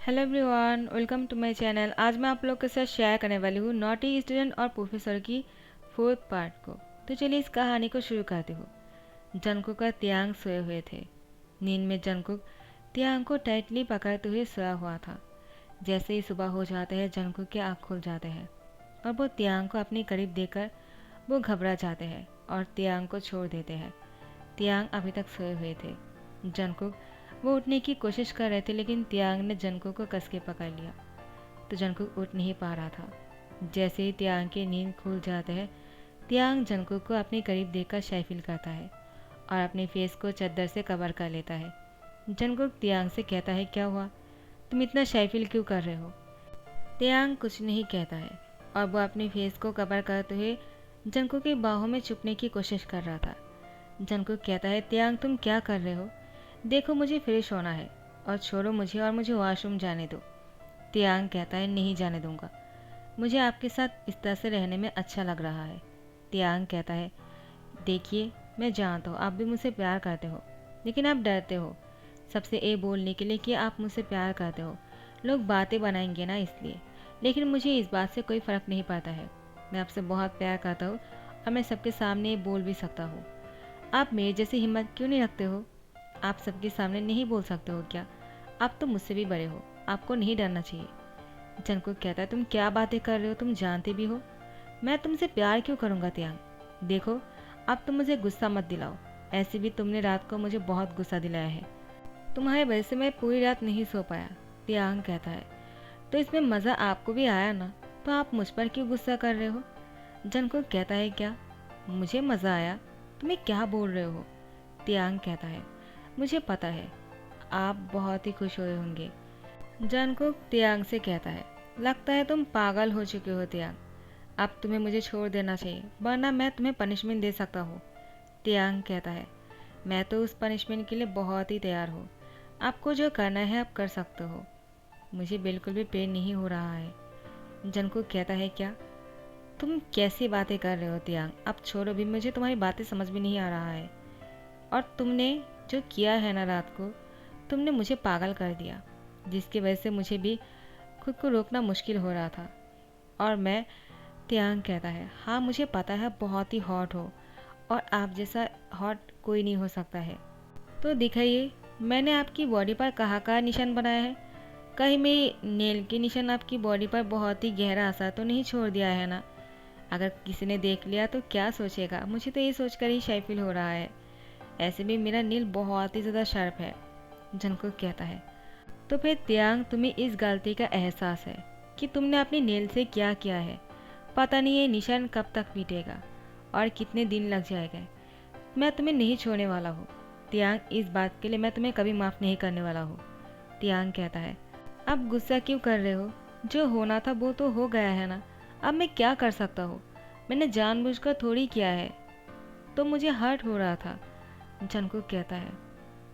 Hello everyone, welcome to my channel. आज मैं आप लोग के साथ शेयर करने वाली हूँ नॉटी स्टूडेंट और प्रोफेसर की 4th पार्ट को। तो चलिए इस कहानी को शुरू करती हूँ। जंगकुक और तियांग सोए हुए थे। नींद में जंगकुक तियांग को टाइटली पकड़ते हुए सोया हुआ था। जैसे ही सुबह हो जाते हैं जंगकुक की आँख खुल जाते हैं और वो तियांग को अपने करीब देखकर वो घबरा जाते हैं और तियांग को छोड़ देते हैं। तियांग अभी तक सोए हुए थे। जंगकुक वो उठने की कोशिश कर रहे थे लेकिन तियांग ने जंगकुक को कस के पकड़ लिया। तो जंगकुक उठ नहीं पा रहा था। जैसे ही तियांग की नींद खुल जाते हैं तियांग जंगकुक को अपने करीब देखकर शाय फील करता है और अपने फेस को चादर से कवर कर लेता है। जंगकुक तियांग से कहता है, क्या हुआ, तुम इतना शाय फील क्यों कर रहे हो? तियांग कुछ नहीं कहता है और वो अपने फेस को कवर करते हुए जंगकुक की बाहों में छुपने की कोशिश कर रहा था। जंगकुक कहता है, तियांग तुम क्या कर रहे हो? देखो मुझे फ्रेश होना है और छोड़ो मुझे और मुझे वॉशरूम जाने दो। तियांग कहता है, नहीं जाने दूंगा, मुझे आपके साथ इस तरह से रहने में अच्छा लग रहा है। तियांग कहता है, देखिए मैं जानता हूँ आप भी मुझसे प्यार करते हो लेकिन आप डरते हो सबसे ये बोलने के लिए कि आप मुझसे प्यार करते हो। लोग बातें बनाएंगे ना इसलिए, लेकिन मुझे इस बात से कोई फ़र्क नहीं पड़ता है। मैं आपसे बहुत प्यार करता हूँ और मैं सबके सामने ये बोल भी सकता हूँ। आप मेरे जैसी हिम्मत क्यों नहीं रखते हो? आप सबके सामने नहीं बोल सकते हो क्या? आप तो मुझसे भी बड़े हो, आपको नहीं डरना चाहिए। जंगकुक कहता है, तुम क्या बातें कर रहे हो? तुम जानते भी हो मैं तुमसे प्यार क्यों करूँगा तियांग। देखो अब तुम मुझे गुस्सा मत दिलाओ, ऐसे भी तुमने रात को मुझे बहुत गुस्सा दिलाया है। तुम्हारे वजह से मैं पूरी रात नहीं सो पाया। तियांग कहता है, तो इसमें मज़ा आपको भी आया ना, तो आप मुझ पर क्यों गुस्सा कर रहे हो? जंगकुक कहता है, क्या मुझे मज़ा आया? तुम्हें क्या बोल रहे हो? तियांग कहता है, मुझे पता है आप बहुत ही खुश हुए होंगे। जंगकुक तियांग से कहता है, लगता है तुम पागल हो चुके हो तियांग, अब तुम्हें मुझे छोड़ देना चाहिए वरना मैं तुम्हें पनिशमेंट दे सकता हूँ। तियांग कहता है, मैं तो उस पनिशमेंट के लिए बहुत ही तैयार हूँ, आपको जो करना है आप कर सकते हो, मुझे बिल्कुल भी पेन नहीं हो रहा है। जंगकुक कहता है, क्या तुम कैसी बातें कर रहे हो तियांग, अब छोड़ो भी, मुझे तुम्हारी बातें समझ में नहीं आ रहा है। और तुमने जो किया है ना रात को, तुमने मुझे पागल कर दिया जिसकी वजह से मुझे भी खुद को रोकना मुश्किल हो रहा था। और मैं तियांग कहता है, हाँ मुझे पता है बहुत ही हॉट हो और आप जैसा हॉट कोई नहीं हो सकता है। तो दिखाइए मैंने आपकी बॉडी पर कहाँ कहाँ निशान बनाया है? कहीं मेरी नेल के निशान आपकी बॉडी पर बहुत ही गहरा असर तो नहीं छोड़ दिया है ना? अगर किसी ने देख लिया तो क्या सोचेगा? मुझे तो ये सोचकर ही शाय फील हो रहा है। ऐसे भी मेरा नील बहुत ही ज़्यादा शार्प है। जंगकुक कहता है, तो फिर तियांग तुम्हें इस गलती का एहसास है कि तुमने अपनी नेल से क्या किया है? पता नहीं ये निशान कब तक मिटेगा और कितने दिन लग जाएगा। मैं तुम्हें नहीं छोड़ने वाला हूँ तियांग, इस बात के लिए मैं तुम्हें कभी माफ़ नहीं करने वाला हूँ। तियांग कहता है, अब गुस्सा क्यों कर रहे हो? जो होना था वो तो हो गया है ना, अब मैं क्या कर सकता हूँ? मैंने जानबूझकर थोड़ी किया है, तो मुझे हर्ट हो रहा था। जंगकुक कहता है,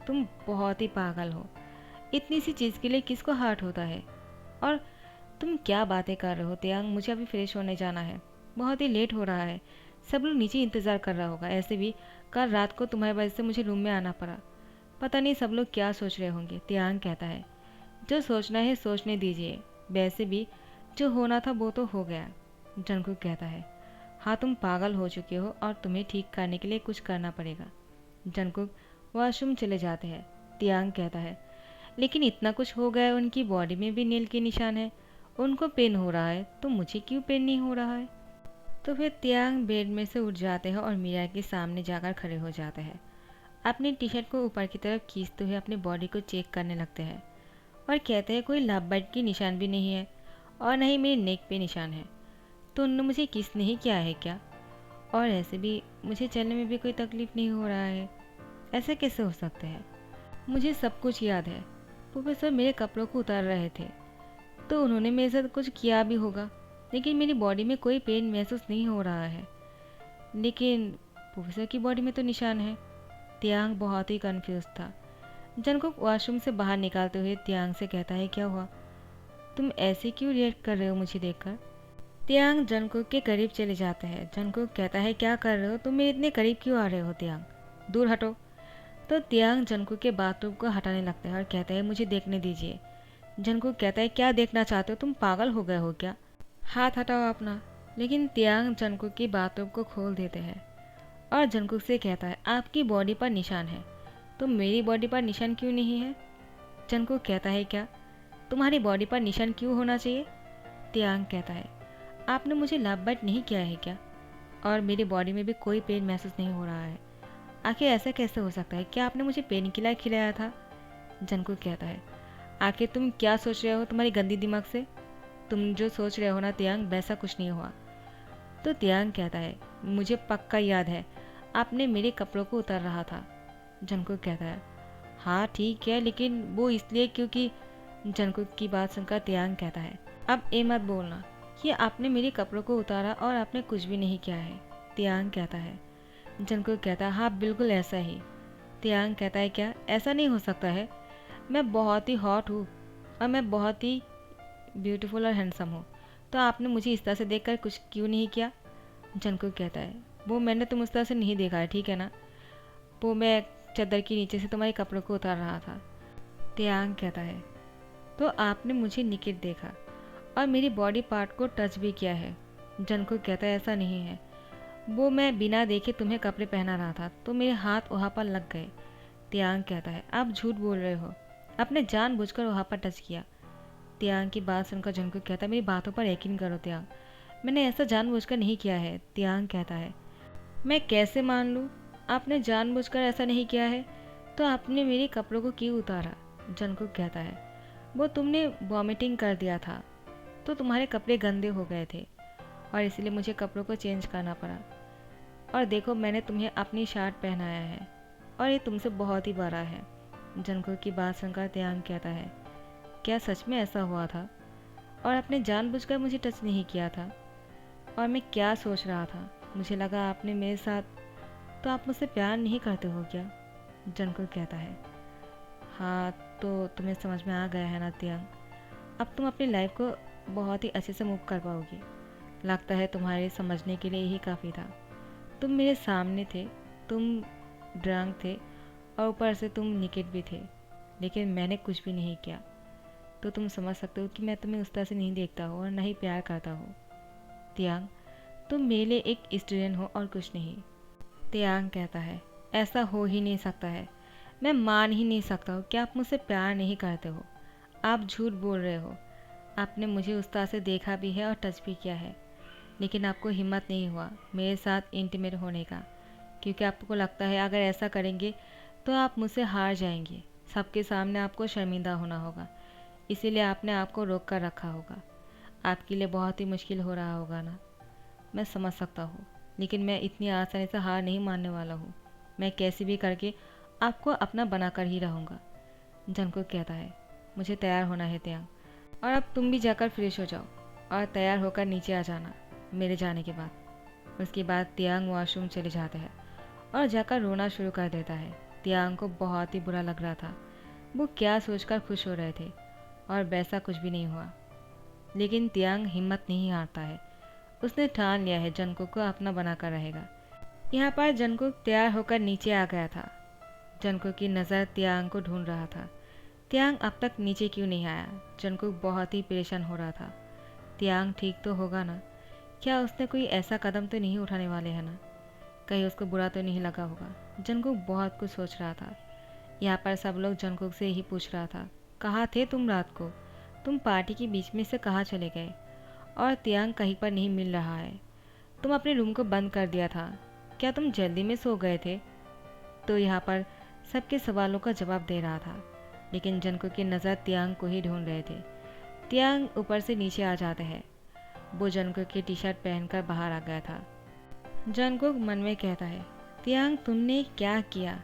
तुम बहुत ही पागल हो, इतनी सी चीज़ के लिए किसको हर्ट होता है? और तुम क्या बातें कर रहे हो तियांग, मुझे अभी फ्रेश होने जाना है, बहुत ही लेट हो रहा है, सब लोग नीचे इंतज़ार कर रहा होगा। ऐसे भी कल रात को तुम्हारी वजह से मुझे रूम में आना पड़ा, पता नहीं सब लोग क्या सोच रहे होंगे। तियांग कहता है, जो सोचना है सोचने दीजिए, वैसे भी जो होना था वो तो हो गया। जंगकुक कहता है, हाँ तुम पागल हो चुके हो और तुम्हें ठीक करने के लिए कुछ करना पड़ेगा। जंगकुक वॉशरूम चले जाते हैं। तियांग कहता है, लेकिन इतना कुछ हो गया है, उनकी बॉडी में भी नील के निशान है, उनको पेन हो रहा है तो मुझे क्यों पेन नहीं हो रहा है? तो फिर तियांग बेड में से उठ जाते हैं और मीरा के सामने जाकर खड़े हो जाते हैं। अपनी टी शर्ट को ऊपर की तरफ खींचते हुए अपनी बॉडी को चेक करने लगते हैं और कहते हैं, कोई लव बर्ड की निशान भी नहीं है और न ही मेरी नेक पे निशान है, तो उन्होंने मुझे किस नहीं किया है क्या? और ऐसे भी मुझे चलने में भी कोई तकलीफ़ नहीं हो रहा है, ऐसे कैसे हो सकता है? मुझे सब कुछ याद है, प्रोफेसर मेरे कपड़ों को उतार रहे थे तो उन्होंने मेरे साथ कुछ किया भी होगा, लेकिन मेरी बॉडी में कोई पेन महसूस नहीं हो रहा है, लेकिन प्रोफेसर की बॉडी में तो निशान है। तियांग बहुत ही कंफ्यूज था। जंगकुक वॉशरूम से बाहर निकालते हुए तियांग से कहता है, क्या हुआ, तुम ऐसे क्यों रिएक्ट कर रहे हो मुझे देखकर? तियांग जंगकुक के करीब चले जाते हैं। जंगकुक कहता है, क्या कर रहे हो तुम, मेरे इतने करीब क्यों आ रहे हो तियांग, दूर हटो। तो तियांग जंगकुक के बाथरूम को हटाने लगता है और कहता है, मुझे देखने दीजिए। जंगकुक कहता है क्या देखना चाहते हो, तुम पागल हो गए हो क्या, हाथ हटाओ अपना। लेकिन तियांग जंगकुक की बातों को खोल देते हैं और जंगकुक से कहता है आपकी बॉडी पर निशान है, तो मेरी बॉडी पर निशान क्यों नहीं है। जंगकुक कहता है क्या तुम्हारी बॉडी पर निशान क्यों होना चाहिए। तियांग कहता है आपने मुझे लव बाइट नहीं किया है क्या, और मेरी बॉडी में भी कोई पेन महसूस नहीं हो रहा है, आखिर ऐसा कैसे हो सकता है, क्या आपने मुझे पेन किलर खिलाया था। जंगकुक कहता है आखिर तुम क्या सोच रहे हो तुम्हारी गंदी दिमाग से, तुम जो सोच रहे हो ना तियांग वैसा कुछ नहीं हुआ। तो तियांग कहता है मुझे पक्का याद है आपने मेरे कपड़ों को उतार रहा था। जंगकुक कहता है हाँ ठीक है, लेकिन वो इसलिए क्योंकि। जंगकुक की बात सुनकर तियांग कहता है अब ये मत बोलना कि आपने मेरे कपड़ों को उतारा और आपने कुछ भी नहीं किया है। तियांग कहता है। जंगकुक कहता है हाँ बिल्कुल ऐसा ही। तियांग कहता है क्या ऐसा नहीं हो सकता है, मैं बहुत ही हॉट हूँ और मैं बहुत ही ब्यूटीफुल और हैंडसम हूँ, तो आपने मुझे इस तरह से देखकर कुछ क्यों नहीं किया। जंगकुक कहता है वो मैंने तुम उस तरह से नहीं देखा है, ठीक है ना, वो मैं चादर के नीचे से तुम्हारे कपड़ों को उतार रहा था। तियांग कहता है तो आपने मुझे निकट देखा और मेरी बॉडी पार्ट को टच भी किया है। जंगकुक कहता है ऐसा नहीं है, वो मैं बिना देखे तुम्हें कपड़े पहना रहा था तो मेरे हाथ वहाँ पर लग गए। तियांग कहता है आप झूठ बोल रहे हो, आपने जानबूझकर वहाँ पर टच किया। तियांग की बात सुनकर जंगकुक कहता है मेरी बातों पर यकीन करो तियांग, मैंने ऐसा जानबूझकर नहीं किया है। तियांग कहता है मैं कैसे मान लूँ, आपने जानबूझकर ऐसा नहीं किया है तो आपने मेरे कपड़ों को क्यों उतारा। जंगकुक कहता है वो तुमने वॉमिटिंग कर दिया था तो तुम्हारे कपड़े गंदे हो गए थे और इसलिए मुझे कपड़ों को चेंज करना पड़ा, और देखो मैंने तुम्हें अपनी शर्ट पहनाया है और ये तुमसे बहुत ही बड़ा है। जंगकुक की बात सुनकर तियांग कहता है क्या सच में ऐसा हुआ था, और आपने जानबूझकर मुझे टच नहीं किया था, और मैं क्या सोच रहा था, मुझे लगा आपने मेरे साथ, तो आप मुझसे प्यार नहीं करते हो क्या। जंगकुक कहता है हाँ तो तुम्हें समझ में आ गया है ना तियांग, अब तुम अपनी लाइफ को बहुत ही अच्छे से मूव कर पाओगी, लगता है तुम्हारे समझने के लिए यही काफ़ी था। तुम मेरे सामने थे, तुम ड्रंक थे और ऊपर से तुम निकेट भी थे, लेकिन मैंने कुछ भी नहीं किया, तो तुम समझ सकते हो कि मैं तुम्हें उस तरह से नहीं देखता हूँ और ना ही प्यार करता हूँ। तियांग तुम मेरे लिए एक स्टूडेंट हो और कुछ नहीं। तियांग कहता है ऐसा हो ही नहीं सकता है, मैं मान ही नहीं सकता हूँ कि आप मुझसे प्यार नहीं करते हो, आप झूठ बोल रहे हो, आपने मुझे उस तरह से देखा भी है और टच भी किया है, लेकिन आपको हिम्मत नहीं हुआ मेरे साथ इंटीमेट होने का, क्योंकि आपको लगता है अगर ऐसा करेंगे तो आप मुझसे हार जाएंगे, सबके सामने आपको शर्मिंदा होना होगा, इसीलिए आपने आपको रोक कर रखा होगा, आपके लिए बहुत ही मुश्किल हो रहा होगा ना, मैं समझ सकता हूँ, लेकिन मैं इतनी आसानी से हार नहीं मानने वाला हूँ, मैं कैसे भी करके आपको अपना बना कर ही रहूँगा। जंगकुक कहता है मुझे तैयार होना है तियांग, और अब तुम भी जाकर फ्रेश हो जाओ और तैयार होकर नीचे आ जाना मेरे जाने के बाद। उसके बाद तियांग वॉशरूम चले जाते हैं और जाकर रोना शुरू कर देता है। तियांग को बहुत ही बुरा लग रहा था, वो क्या सोचकर खुश हो रहे थे, और वैसा कुछ भी नहीं हुआ, लेकिन तियांग हिम्मत नहीं हारता है, उसने ठान लिया है जंगकुक को अपना बनाकर रहेगा। यहाँ पर जंगकुक तैयार होकर नीचे आ गया था। जंगकुक की नज़र तियांग को ढूंढ रहा था, तियांग अब तक नीचे क्यों नहीं आया। जंगकुक बहुत ही परेशान हो रहा था, तियांग ठीक तो होगा ना, क्या उसने कोई ऐसा कदम तो नहीं उठाने वाले है ना, कहीं उसको बुरा तो नहीं लगा होगा। जंगकुक बहुत कुछ सोच रहा था। यहाँ पर सब लोग जंगकुक से ही पूछ रहा था कहाँ थे तुम रात को, तुम पार्टी के बीच में से कहाँ चले गए, और तियांग कहीं पर नहीं मिल रहा है, तुम अपने रूम को बंद कर दिया था, क्या तुम जल्दी में सो गए थे। तो यहाँ पर सबके सवालों का जवाब दे रहा था, लेकिन जंगकुक की नज़र तियांग को ही ढूंढ रहे थे। तियांग ऊपर से नीचे आ जाते हैं, वो जंगकुक की टी शर्ट पहनकर बाहर आ गया था। जंगकुक मन में कहता है तियांग तुमने क्या किया,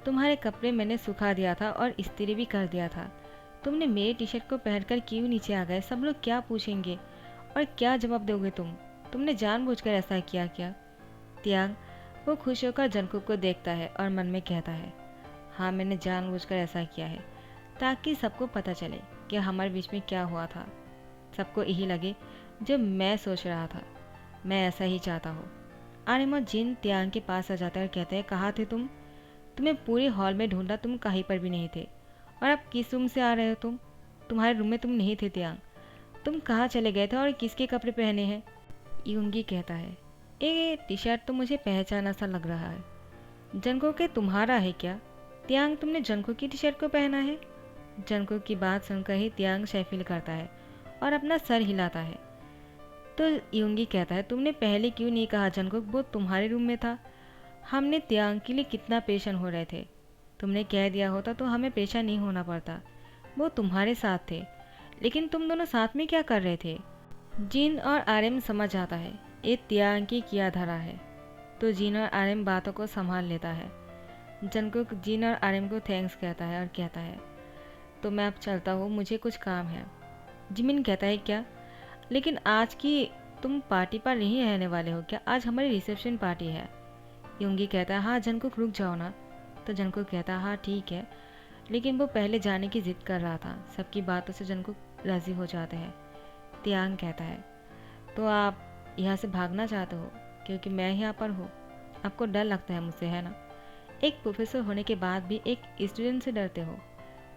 तुम्हारे कपड़े मैंने सुखा दिया था और इस्त्री भी कर दिया था, तुमने मेरी टी शर्ट को पहनकर क्यों नीचे आ गए, सब लोग क्या पूछेंगे और क्या जवाब दोगे तुमने जानबूझकर ऐसा किया क्या। तियांग वो खुश होकर जंगकुक को देखता है और मन में कहता है हाँ मैंने जानबूझकर ऐसा किया है, ताकि सबको पता चले कि हमारे बीच में क्या हुआ था, सबको यही लगे जो मैं सोच रहा था, मैं ऐसा ही चाहता हूँ। आर्यमन जिन तियांग के पास आ जाता है और कहते हैं कहाँ थे तुम्हें पूरे हॉल में ढूंढा, तुम कहीं पर भी नहीं थे, और अब किस रूम से आ रहे हो तुम्हारे रूम में तुम नहीं थे त्यांग। तुम कहाँ चले गए थे और किसके कपड़े पहने हैं? यूंगी कहता है, ये टी शर्ट तो मुझे पहचाना सा लग रहा है। जंगकुक के तुम्हारा है क्या? त्यांग, तुमने जंगकुक की टी शर्ट को पहना है? जंगकुक की बात सुनकर ही त्यांग शैफिल करता है और अपना सर हिलाता है। तो यूंगी कहता है, तुमने पहले क्यों नहीं कहा जंगकुक, वो तुम्हारे रूम में था। हमने त्यांग के लिए कितना परेशान हो रहे थे। तुमने कह दिया होता तो हमें परेशान नहीं होना पड़ता। वो तुम्हारे साथ थे, लेकिन तुम दोनों साथ में क्या कर रहे थे? जिन और आरएम समझ आता है ये त्यांग की किया धरा है, तो जिन और आरएम बातों को संभाल लेता है। जंगकुक जिन और आरएम को थैंक्स कहता है और कहता है, तो मैं अब चलता हूँ, मुझे कुछ काम है। जिमिन कहता है, क्या? लेकिन आज की तुम पार्टी पर नहीं रहने वाले हो क्या? आज हमारी रिसेप्शन पार्टी है। यूंगी कहता है, हाँ जंगकुक रुक जाओ ना। तो जंगकुक कहता है, हाँ ठीक है, लेकिन वो पहले जाने की जिद कर रहा था। सबकी बातों से जंगकुक राजी हो जाते हैं। त्यांग कहता है, तो आप यहाँ से भागना चाहते हो क्योंकि मैं यहाँ पर हूँ? आपको डर लगता है मुझसे, है ना? एक प्रोफेसर होने के बाद भी एक स्टूडेंट से डरते हो,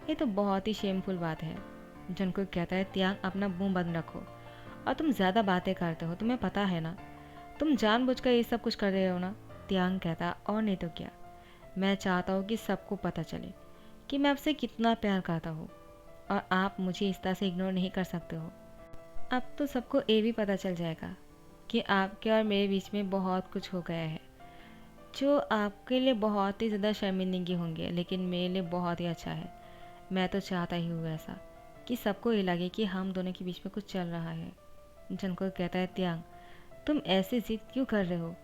ये तो बहुत ही शेमफुल बात है। जंगकुक कहता है, त्यांग अपना मुंह बंद रखो, और तुम ज़्यादा बातें करते हो, तुम्हें पता है ना, तुम जानबूझकर ये सब कुछ कर रहे हो ना। त्यांग कहता है, और नहीं तो क्या, मैं चाहता हूँ कि सबको पता चले कि मैं आपसे कितना प्यार करता हूँ, और आप मुझे इस तरह से इग्नोर नहीं कर सकते हो। अब तो सबको ये भी पता चल जाएगा कि आपके और मेरे बीच में बहुत कुछ हो गया है, जो आपके लिए बहुत ही ज़्यादा शर्मिंदगी होंगे, लेकिन मेरे लिए बहुत ही अच्छा है। मैं तो चाहता ही हूँ ऐसा कि सबको ये लगे कि हम दोनों के बीच में कुछ चल रहा है। जंगकुक कहता है, त्यांग तुम ऐसे जिद क्यों कर रहे हो?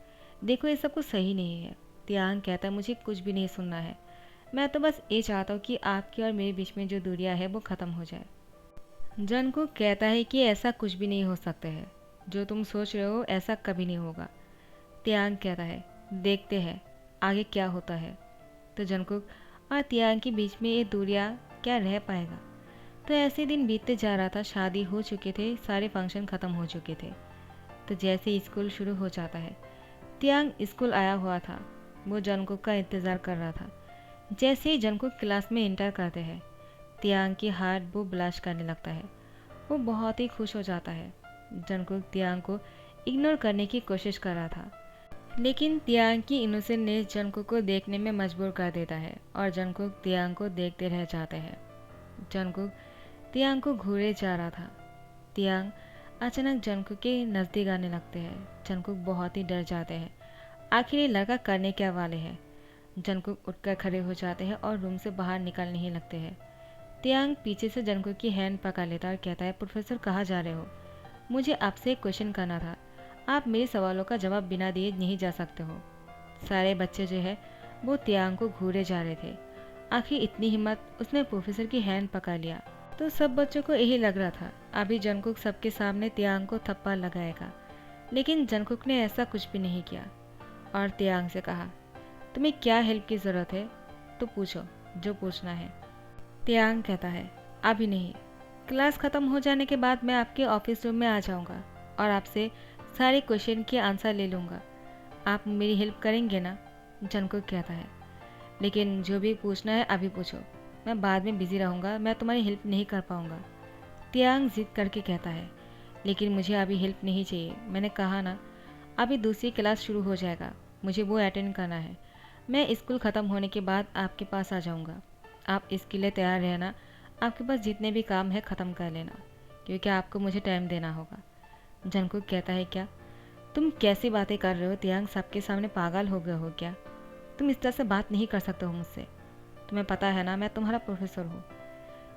देखो ये सब कुछ सही नहीं है। त्यांग कहता है, मुझे कुछ भी नहीं सुनना है, मैं तो बस ये चाहता हूँ कि आपकी और मेरे बीच में जो दूरियाँ है वो ख़त्म हो जाए। जंगकुक कहता है कि ऐसा कुछ भी नहीं हो सकता है, जो तुम सोच रहे हो ऐसा कभी नहीं होगा। त्यांग कहता है, देखते हैं आगे क्या होता है। तो जंगकुक और त्यांग के बीच में ये दूरियाँ क्या रह पाएगा? तो ऐसे दिन बीतते जा रहा था, शादी हो चुके थे, सारे फंक्शन ख़त्म हो चुके थे। तो जैसे ही स्कूल शुरू हो जाता है, त्यांग स्कूल आया हुआ था, वो जंगकुक का इंतज़ार कर रहा था। जैसे ही जंगकुक क्लास में इंटर करते हैं, त्यांग की हार्ट वो ब्लश करने लगता है, वो बहुत ही खुश हो जाता है। जंगकुक त्यांग को इग्नोर करने की कोशिश कर रहा था, लेकिन त्यांग की इनोसेंटनेस जंगकुक को देखने में मजबूर कर देता है और जंगकुक त्यांग को देखते रह जाते हैं। जंगकुक त्यांग को घूरे जा रहा था। त्यांग अचानक जंगकुक के नज़दीक आने लगते हैं। जंगकुक बहुत ही डर जाते हैं, आखिर ये लड़का करने क्या वाले हैं। जंगकुक उठकर खड़े हो जाते हैं और रूम से बाहर निकलने ही लगते हैं। त्यांग पीछे से जंगकुक की हैंड पकड़ लेता है और कहता है, प्रोफेसर कहाँ जा रहे हो? मुझे आपसे एक क्वेश्चन करना था, आप मेरे सवालों का जवाब बिना दिए नहीं जा सकते हो। सारे बच्चे जो है वो त्यांग को घूरे जा रहे थे। आखिर इतनी हिम्मत, उसने प्रोफेसर की हैंड पकड़ लिया। तो सब बच्चों को यही लग रहा था, अभी जंगकुक सबके सामने त्यांग को थप्पड़ लगाएगा, लेकिन जंगकुक ने ऐसा कुछ भी नहीं किया और त्यांग से कहा, तुम्हें क्या हेल्प की ज़रूरत है तो पूछो, जो पूछना है। त्यांग कहता है, अभी नहीं, क्लास ख़त्म हो जाने के बाद मैं आपके ऑफिस रूम में आ जाऊंगा और आपसे सारे क्वेश्चन के आंसर ले लूँगा। आप मेरी हेल्प करेंगे ना? जंगकुक कहता है, लेकिन जो भी पूछना है अभी पूछो, मैं बाद में बिज़ी रहूँगा, मैं तुम्हारी हेल्प नहीं कर पाऊँगा। त्यांग जिद करके कहता है, लेकिन मुझे अभी हेल्प नहीं चाहिए, मैंने कहा ना, अभी दूसरी क्लास शुरू हो जाएगा, मुझे वो अटेंड करना है। मैं स्कूल ख़त्म होने के बाद आपके पास आ जाऊँगा, आप इसके लिए तैयार रहना, आपके पास जितने भी काम है ख़त्म कर लेना, क्योंकि आपको मुझे टाइम देना होगा। जंगकुक कहता है, क्या तुम कैसी बातें कर रहे हो त्यांग, सबके सामने पागल हो गए हो क्या? तुम इस तरह से बात नहीं कर सकते हो मुझसे, तुम्हें पता है ना मैं तुम्हारा प्रोफेसर हूँ।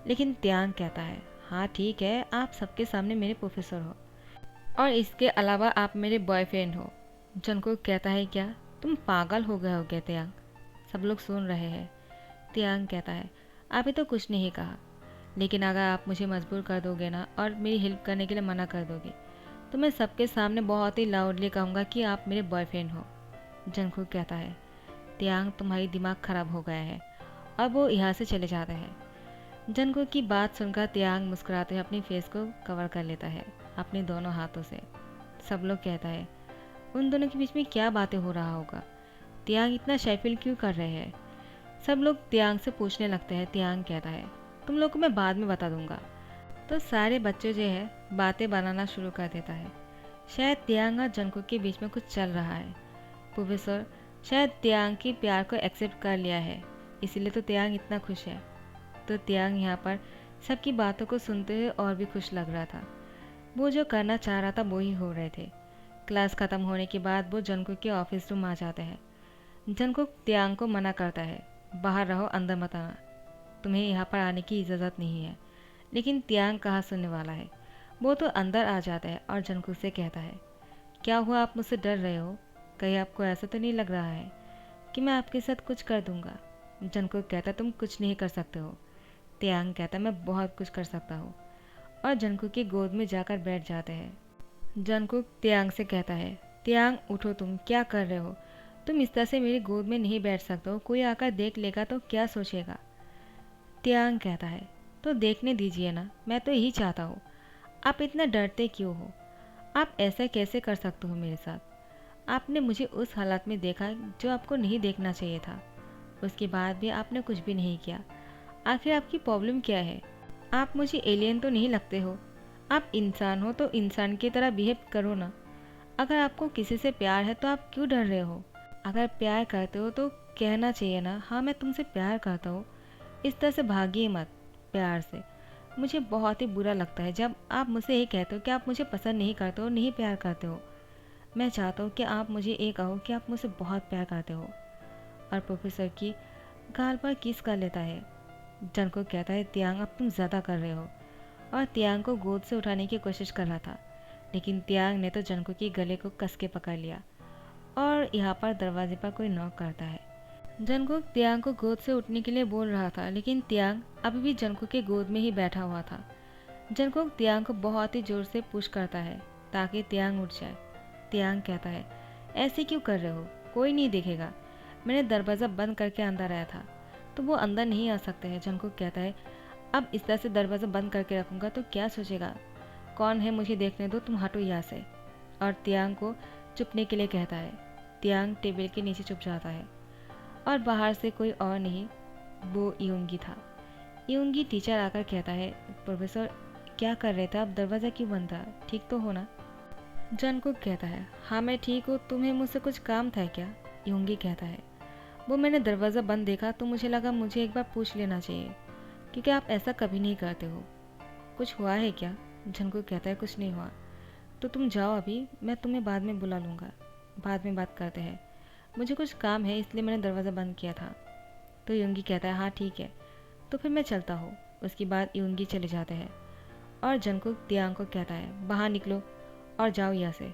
लेकिन त्यांग कहता है, हाँ ठीक है, आप सबके सामने मेरे प्रोफेसर हो और इसके अलावा आप मेरे बॉयफ्रेंड हो। जंगकुक कहता है, क्या तुम पागल हो गए हो क्या त्यांग? सब लोग सुन रहे हैं। त्यांग कहता है, अभी तो कुछ नहीं कहा, लेकिन अगर आप मुझे मजबूर कर दोगे ना और मेरी हेल्प करने के लिए मना कर दोगे, तो मैं सबके सामने बहुत ही लाउडली कहूँगा कि आप मेरे बॉयफ्रेंड हो। जंगकुक कहता है, त्यांग तुम्हारी दिमाग ख़राब हो गया है, और वो यहाँ से चले जाते हैं। जंगकुक की बात सुनकर त्यांग मुस्कुराते हुए अपनी फेस को कवर कर लेता है अपने दोनों हाथों से। सब लोग कहता है, उन दोनों के बीच में क्या बातें हो रहा होगा, त्यांग इतना शाइफिल क्यों कर रहे हैं। सब लोग त्यांग से पूछने लगते हैं। त्यांग कहता है, तुम लोग को मैं बाद में बता दूंगा, तो सारे बच्चे जो है बातें बनाना शुरू कर देता है। शायद त्यांग और जंगकुक के बीच में कुछ चल रहा है। प्रोफेसर शायद त्यांग की प्यार को एक्सेप्ट कर लिया है, इसीलिए तो त्यांग इतना खुश है। तो त्यांग यहाँ पर सबकी बातों को सुनते हुए और भी खुश लग रहा था। वो जो करना चाह रहा था वो ही हो रहे थे। क्लास ख़त्म होने के बाद वो जंगकुक के ऑफिस रूम आ जाते हैं। जंगकुक त्यांग को मना करता है, बाहर रहो, अंदर मत आना, तुम्हें यहाँ पर आने की इजाज़त नहीं है। लेकिन त्यांग कहाँ सुनने वाला है। वो तो अंदर आ जाता है और जंगकुक से कहता है, क्या हुआ, आप मुझसे डर रहे हो? कहीं आपको ऐसा तो नहीं लग रहा है कि मैं आपके साथ कुछ कर दूंगा? जंगकुक कहता, तुम कुछ नहीं कर सकते हो। त्यांग कहता, मैं बहुत कुछ कर सकता हूँ, और जंगकुक की गोद में जाकर बैठ जाते हैं। जंगकुक त्यांग से कहता है, त्यांग उठो, तुम क्या कर रहे हो? तुम इस तरह से मेरी गोद में नहीं बैठ सकते हो, कोई आकर देख लेगा तो क्या सोचेगा? त्यांग कहता है, तो देखने दीजिए ना, मैं तो यही चाहता हूँ। आप इतना डरते क्यों हो? आप ऐसा कैसे कर सकते हो मेरे साथ? आपने मुझे उस हालत में देखा जो आपको नहीं देखना चाहिए था। उसके बाद भी आपने कुछ भी नहीं किया। आखिर आपकी प्रॉब्लम क्या है? आप मुझे एलियन तो नहीं लगते हो। आप इंसान हो तो इंसान की तरह बिहेव करो ना। अगर आपको किसी से प्यार है तो आप क्यों डर रहे हो? अगर प्यार करते हो तो कहना चाहिए ना, हाँ मैं तुमसे प्यार करता हूँ। इस तरह से भागिए मत प्यार से। मुझे बहुत ही बुरा लगता है जब आप मुझसे ये कहते हो कि आप मुझे पसंद नहीं करते हो, नहीं प्यार करते हो। मैं चाहता हूँ कि आप मुझे ये कहो कि आप मुझसे बहुत प्यार करते हो। और प्रोफेसर की गाल पर किस कर लेता है। जंगकुक कहता है, त्यांग अब तुम ज़्यादा कर रहे हो। और त्यांग को गोद से उठाने की कोशिश कर रहा था, लेकिन त्यांग ने तो जंगकुक के गले को कस के पकड़ लिया। और यहाँ पर दरवाजे पर कोई नॉक करता है। जंगकुक त्यांग को गोद से उठने के लिए बोल रहा था, लेकिन त्यांग अभी भी जंगकुक के गोद में ही बैठा हुआ था। जंगकुक त्यांग को बहुत ही जोर से पुश करता है ताकि त्यांग उठ जाए। त्यांग कहता है, ऐसे क्यों कर रहे हो? कोई नहीं देखेगा। मैंने दरवाज़ा बंद करके अंदर आया था, तो वो अंदर नहीं आ सकते हैं। जंगकुक कहता है, अब इस तरह से दरवाज़ा बंद करके रखूँगा तो क्या सोचेगा? कौन है, मुझे देखने दो, तुम हटो यहाँ से। और त्यांग को चुपने के लिए कहता है। त्यांग टेबल के नीचे छुप जाता है और बाहर से कोई और नहीं, वो यूंगी था। यूंगी टीचर आकर कहता है, प्रोफेसर क्या कर रहे थे आप? दरवाज़ा क्यों बंद था? ठीक तो हो ना? जंगकुक कहता है, हाँ मैं ठीक हूँ, तुम्हें मुझसे कुछ काम था क्या? यूंगी कहता है, वो मैंने दरवाज़ा बंद देखा तो मुझे लगा मुझे एक बार पूछ लेना चाहिए, क्योंकि आप ऐसा कभी नहीं करते हो। कुछ हुआ है क्या? जंगकुक कहता है, कुछ नहीं हुआ। तो तुम जाओ अभी, मैं तुम्हें बाद में बुला लूँगा, बाद में बात करते हैं। मुझे कुछ काम है इसलिए मैंने दरवाज़ा बंद किया था। तो यूंगी कहता है, हाँ ठीक है, तो फिर मैं चलता हूँ। उसके बाद यूंगी चले जाते हैं और जंगकुक त्यांग को कहता है, बाहर निकलो और जाओ यहाँ से।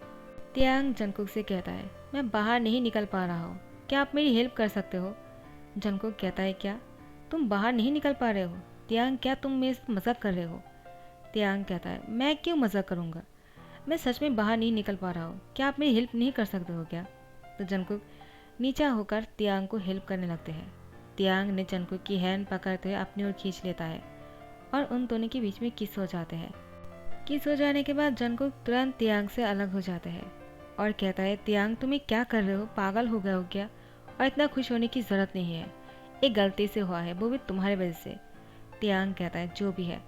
त्यांग जंगकुक से कहता है, मैं बाहर नहीं निकल पा रहा हूँ, क्या आप मेरी हेल्प कर सकते हो? जंगकुक कहता है, क्या तुम बाहर नहीं निकल पा रहे हो? त्यांग, क्या तुम मेरे साथ मजाक कर रहे हो? त्यांग कहता है, मैं क्यों मजाक करूँगा, मैं सच में बाहर नहीं निकल पा रहा हूँ, क्या आप मेरी हेल्प नहीं कर सकते हो क्या? तो जंगकुक नीचा होकर त्यांग को हेल्प करने लगते हैं। त्यांग ने जंगकुक की हैंड पकड़ते हुए अपनी ओर खींच लेता है और उन दोनों के बीच में किस हो जाते हैं। किस हो जाने के बाद जंगकुक तुरंत त्यांग से अलग हो जाते हैं और कहता है, त्यांग तुम्हें क्या कर रहे हो, पागल हो गए हो क्या? और इतना खुश होने की ज़रूरत नहीं है, एक गलती से हुआ है, वो भी तुम्हारे वजह से। त्यांग कहता है, जो भी है,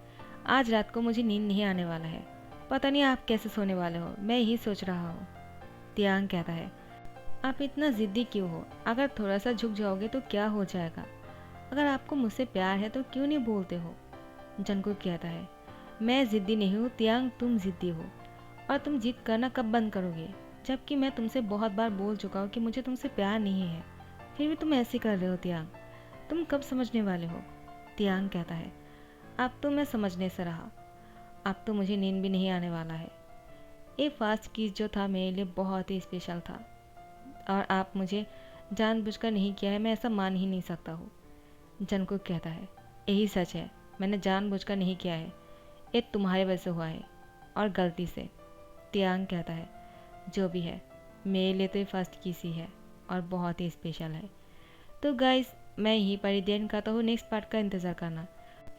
आज रात को मुझे नींद नहीं आने वाला है, पता नहीं आप कैसे सोने वाले हो, मैं यही सोच रहा हूँ। त्यांग कहता है, आप इतना ज़िद्दी क्यों हो? अगर थोड़ा सा झुक जाओगे तो क्या हो जाएगा? अगर आपको मुझसे प्यार है तो क्यों नहीं बोलते हो? जंगकुक कहता है, मैं ज़िद्दी नहीं हूँ त्यांग, तुम ज़िद्दी हो, और तुम जिद करना कब बंद करोगे? जबकि मैं तुमसे बहुत बार बोल चुका हूँ कि मुझे तुमसे प्यार नहीं है, फिर भी तुम ऐसे कर रहे हो त्यांग, तुम कब समझने वाले हो? त्यांग कहता है, अब तो मैं समझने से रहा, अब तो मुझे नींद भी नहीं आने वाला है। ये फास्ट किस जो था मेरे लिए बहुत ही स्पेशल था, और आप मुझे जानबूझकर नहीं किया है, मैं ऐसा मान ही नहीं सकता हूँ। जंगकुक कहता है, यही सच है, मैंने जानबूझकर नहीं किया है, ये तुम्हारी वजह से हुआ है और गलती से। त्यांग कहता है, जो भी है, मेरे लिए तो ये फर्स्ट किस ही है और बहुत ही स्पेशल है। तो गाइस, मैं यहीं पर ही देन करता हूँ, नेक्स्ट पार्ट का इंतज़ार करना।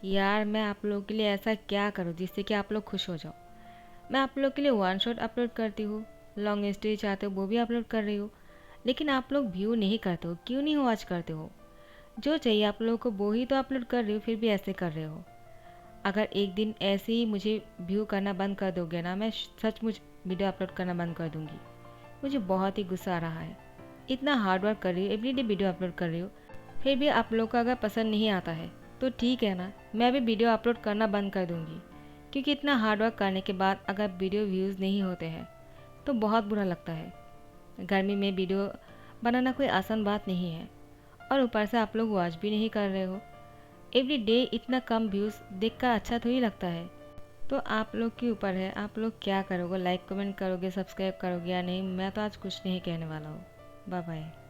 यार मैं आप लोगों के लिए ऐसा क्या करूँ जिससे कि आप लोग खुश हो जाओ। मैं आप लोग के लिए वन शॉट अपलोड करती हूँ, लॉन्ग स्टोरी चाहते हो वो भी अपलोड कर रही हूँ, लेकिन आप लोग व्यू नहीं करते हो, क्यों नहीं वॉच करते हो? जो चाहिए आप लोगों को वो ही तो अपलोड कर रही हो, फिर भी ऐसे कर रहे हो। अगर एक दिन ऐसे ही मुझे व्यू करना बंद कर दोगे ना, मैं सचमुच वीडियो अपलोड करना बंद कर दूँगी। मुझे बहुत ही गुस्सा आ रहा है। इतना हार्ड वर्क कर रही हूँ, एवरीडे वीडियो अपलोड कर रही हूँ, फिर भी आप लोग को अगर पसंद नहीं आता है तो ठीक है ना, मैं भी वीडियो अपलोड करना बंद कर दूँगी। क्योंकि इतना हार्ड वर्क करने के बाद अगर वीडियो व्यूज़ नहीं होते हैं तो बहुत बुरा लगता है। गर्मी में वीडियो बनाना कोई आसान बात नहीं है, और ऊपर से आप लोग वॉच भी नहीं कर रहे हो। एवरी डे इतना कम व्यूज़ देखकर अच्छा थोड़ी लगता है। तो आप लोग के ऊपर है, आप लोग क्या करोगे, लाइक कमेंट करोगे, सब्सक्राइब करोगे या नहीं। मैं तो आज कुछ नहीं कहने वाला हूँ। Bye bye.